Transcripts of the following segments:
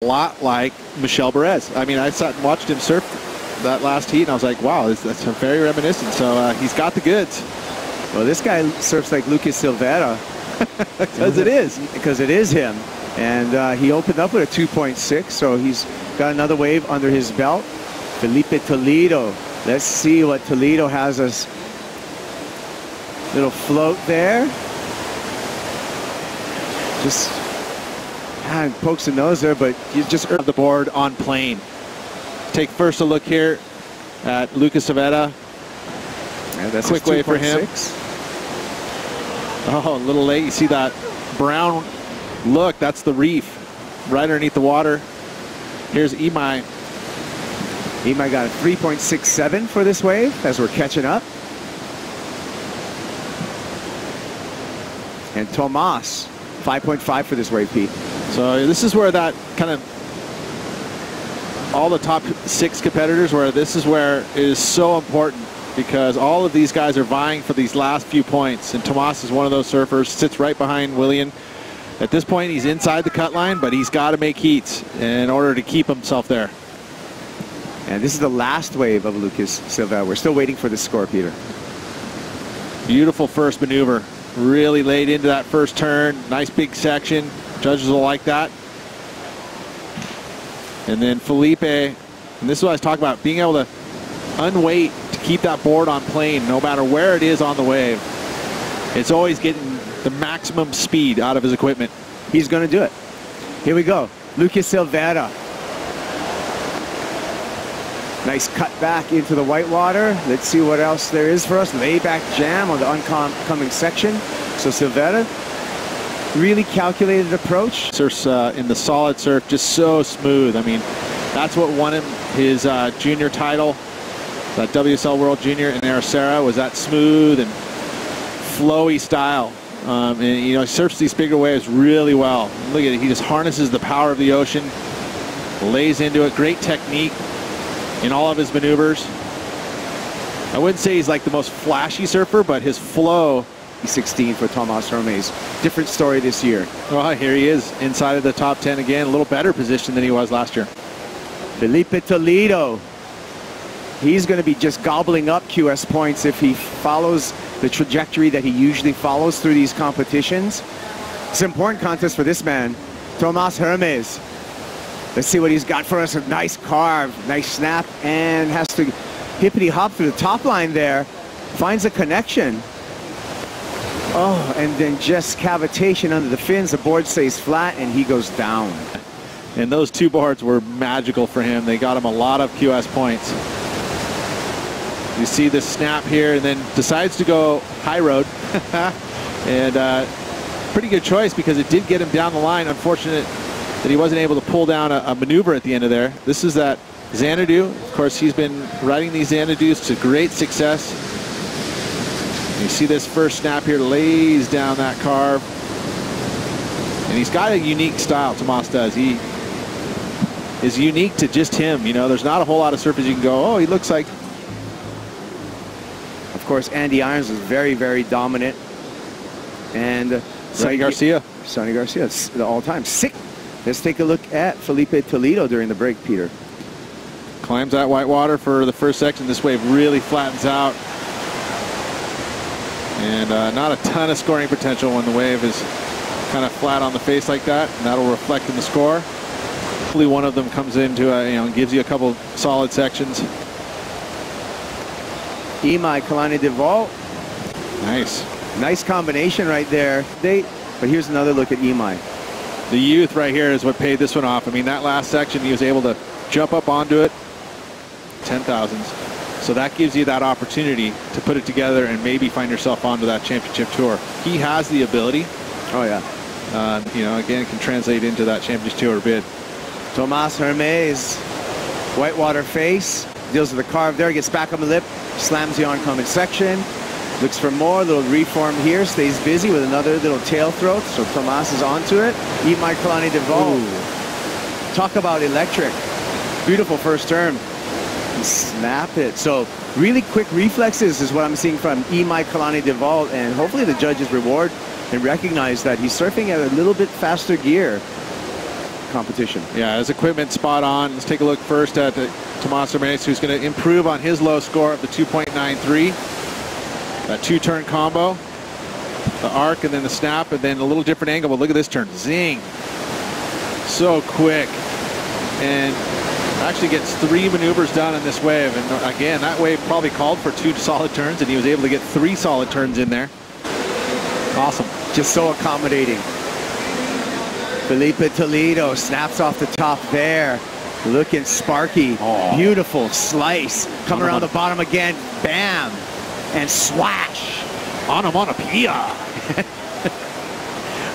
A lot like Michel Perez. I mean, I sat and watched him surf that last heat, and I was like, wow, that's very reminiscent. So he's got the goods. Well, this guy surfs like Lucas Silveira. Because it is. Because it is him. And he opened up with a 2.6, so he's got another wave under his belt. Filipe Toledo. Let's see what Toledo has us. Little float there. Just pokes the nose there, but you just have the board on plane. Take first a look here at Lucas Silveira. Yeah, that's quick wave for him. Oh, a little late. You see that brown look? That's the reef right underneath the water. Here's Imai. Imai got a 3.67 for this wave as we're catching up. And Tomas, 5.5 for this wave, Pete. So this is where that kind of all the top 6 competitors, where this is where it is so important, because all of these guys are vying for these last few points, and Tomas is one of those surfers, sits right behind William. At this point, he's inside the cut line, but he's got to make heats in order to keep himself there. And this is the last wave of Lucas Silveira. We're still waiting for the score, Peter. Beautiful first maneuver. Really laid into that first turn. Nice big section. Judges will like that. And then Filipe, and this is what I was talking about, being able to unweight to keep that board on plane no matter where it is on the wave. It's always getting the maximum speed out of his equipment. He's going to do it. Here we go. Lucas Silveira. Nice cut back into the whitewater. Let's see what else there is for us. Layback jam on the oncoming section. So Silveira, really calculated approach. Surfs in the solid surf, just so smooth. I mean, that's what won him his junior title, that WSL World Junior in Aracera, was that smooth and flowy style. And you know, he surfs these bigger waves really well. Look at it, he just harnesses the power of the ocean, lays into it. Great technique in all of his maneuvers. I wouldn't say he's like the most flashy surfer, but his flow. 16 for Tomas Hermes. Different story this year. Well, here he is inside of the top 10 again. A little better position than he was last year. Filipe Toledo. He's going to be just gobbling up QS points if he follows the trajectory that he usually follows through these competitions. It's an important contest for this man, Tomas Hermes. Let's see what he's got for us. A nice carve, nice snap, and has to hippity hop through the top line there. Finds a connection. Oh, and then just cavitation under the fins. The board stays flat, and he goes down. And those two boards were magical for him. They got him a lot of QS points. You see this snap here, and then decides to go high road. And pretty good choice, because it did get him down the line. Unfortunate that he wasn't able to pull down a maneuver at the end of there. This is that Xanadu. Of course, he's been riding these Xanadus to great success. You see this first snap here, lays down that carve. And he's got a unique style, Tomas does. He is unique to just him. You know, there's not a whole lot of surfers you can go, oh, he looks like. Of course, Andy Irons was very, very dominant. And Sonny Garcia. Sonny Garcia, it's the all-time. Sick. Let's take a look at Filipe Toledo during the break, Peter. Climbs that whitewater for the first section. This wave really flattens out. And not a ton of scoring potential when the wave is kind of flat on the face like that, and that'll reflect in the score. Hopefully one of them comes into, you know, gives you a couple solid sections. Imaikalani Devault. Nice. Nice combination right there. But here's another look at Imai. The youth right here is what paid this one off. I mean, that last section, he was able to jump up onto it. 10,000s. So that gives you that opportunity to put it together and maybe find yourself onto that championship tour. He has the ability. Oh, yeah. You know, again, it can translate into that championship tour bid. Tomas Hermes, whitewater face, deals with the carve there, gets back on the lip, slams the oncoming section, looks for more, little reform here, stays busy with another little tail throat, so Tomas is onto it. Imaikalani Devault. Talk about electric. Beautiful first turn. Snap it. So really quick reflexes is what I'm seeing from Imaikalani Devault, and hopefully the judges reward and recognize that he's surfing at a little bit faster gear. competition. Yeah, his equipment spot on. Let's take a look first at Tomas Hermes, who's going to improve on his low score of the 2.93. That two-turn combo, the arc, and then the snap, and then a little different angle. But look at this turn. Zing. So quick. And actually gets 3 maneuvers done in this wave. And again, that wave probably called for 2 solid turns, and he was able to get 3 solid turns in there. Awesome. Just so accommodating. Filipe Toledo snaps off the top there. Looking sparky. Oh. Beautiful slice. Come around the bottom again. Bam. And swash. Onomatopoeia.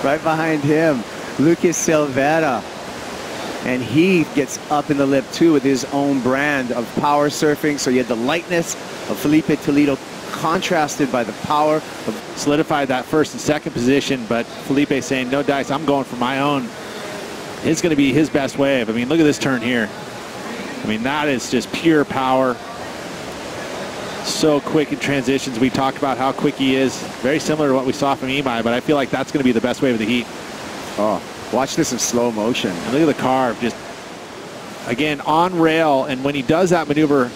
Right behind him, Lucas Silveira. And he gets up in the lip too with his own brand of power surfing. So you had the lightness of Filipe Toledo contrasted by the power of... Solidified that first and second position, but Filipe saying, no dice, I'm going for my own. It's going to be his best wave. I mean, look at this turn here. I mean, that is just pure power. So quick in transitions. We talked about how quick he is. Very similar to what we saw from Imai, but I feel like that's going to be the best wave of the heat. Oh, watch this in slow motion. And look at the carve, just, again, on rail, and when he does that maneuver,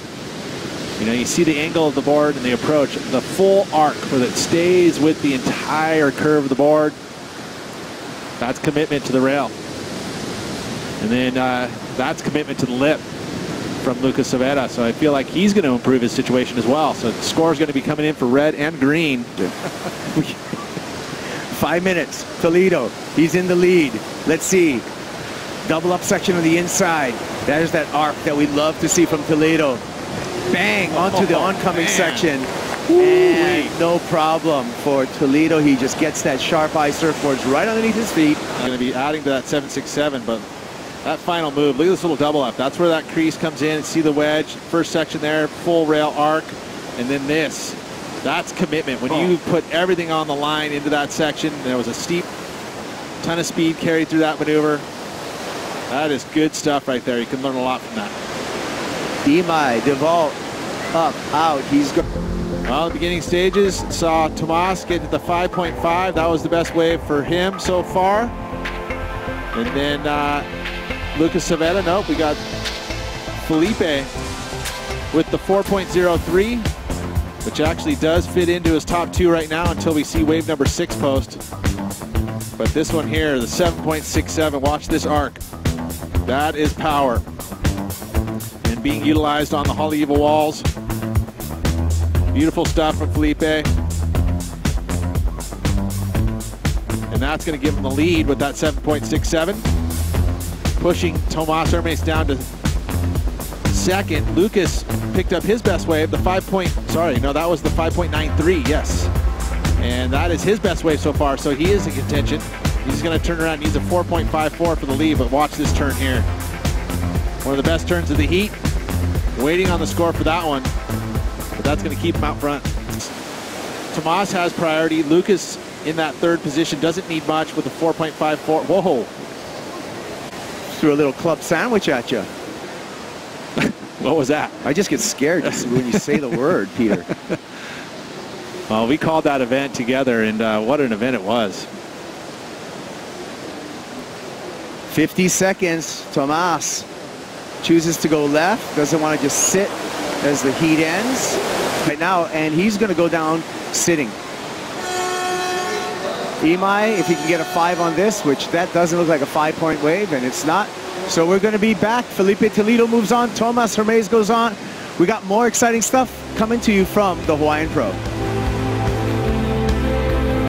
you know, you see the angle of the board and the approach, the full arc where it stays with the entire curve of the board. That's commitment to the rail. And then that's commitment to the lip from Lucas Silveira. So I feel like he's going to improve his situation as well. So the score is going to be coming in for red and green. 5 minutes. Toledo, he's in the lead. Let's see. Double up section on the inside. That is that arc that we love to see from Toledo. Bang, onto the oncoming section. And no problem for Toledo. He just gets that sharp eye surfboards right underneath his feet. I'm going to be adding to that 767, but that final move, look at this little double up. That's where that crease comes in. See the wedge, first section there, full rail arc, and then this. That's commitment. When you put everything on the line into that section, there was a steep ton of speed carried through that maneuver. That is good stuff right there. You can learn a lot from that. Imai, Devault, up, out. He's going. Well, the beginning stages saw Tomas get to the 5.5. That was the best wave for him so far. And then Lucas Silveira, nope, we got Filipe with the 4.03, which actually does fit into his top 2 right now until we see wave number 6 post. But this one here, the 7.67, watch this arc. That is power. And being utilized on the Haleiwa walls. Beautiful stuff from Filipe. And that's going to give him the lead with that 7.67. Pushing Tomas Hermes down to second. Lucas picked up his best wave, the that was the 5.93, yes. And that is his best wave so far, so he is in contention. He's going to turn around, needs a 4.54 for the lead, but watch this turn here. One of the best turns of the heat. Waiting on the score for that one, but that's going to keep him out front. Tomas has priority. Lucas in that 3rd position doesn't need much with a 4.54. Whoa. Threw a little club sandwich at you. What was that? I just get scared when you say the word, Peter. Well, we called that event together, and what an event it was. 50 seconds. Tomas chooses to go left. Doesn't want to just sit as the heat ends right now, and he's going to go down sitting. Imai, if he can get a 5 on this, which that doesn't look like a 5-point wave, and it's not. So we're going to be back. Filipe Toledo moves on. Tomas Hermes goes on. We got more exciting stuff coming to you from the Hawaiian Pro.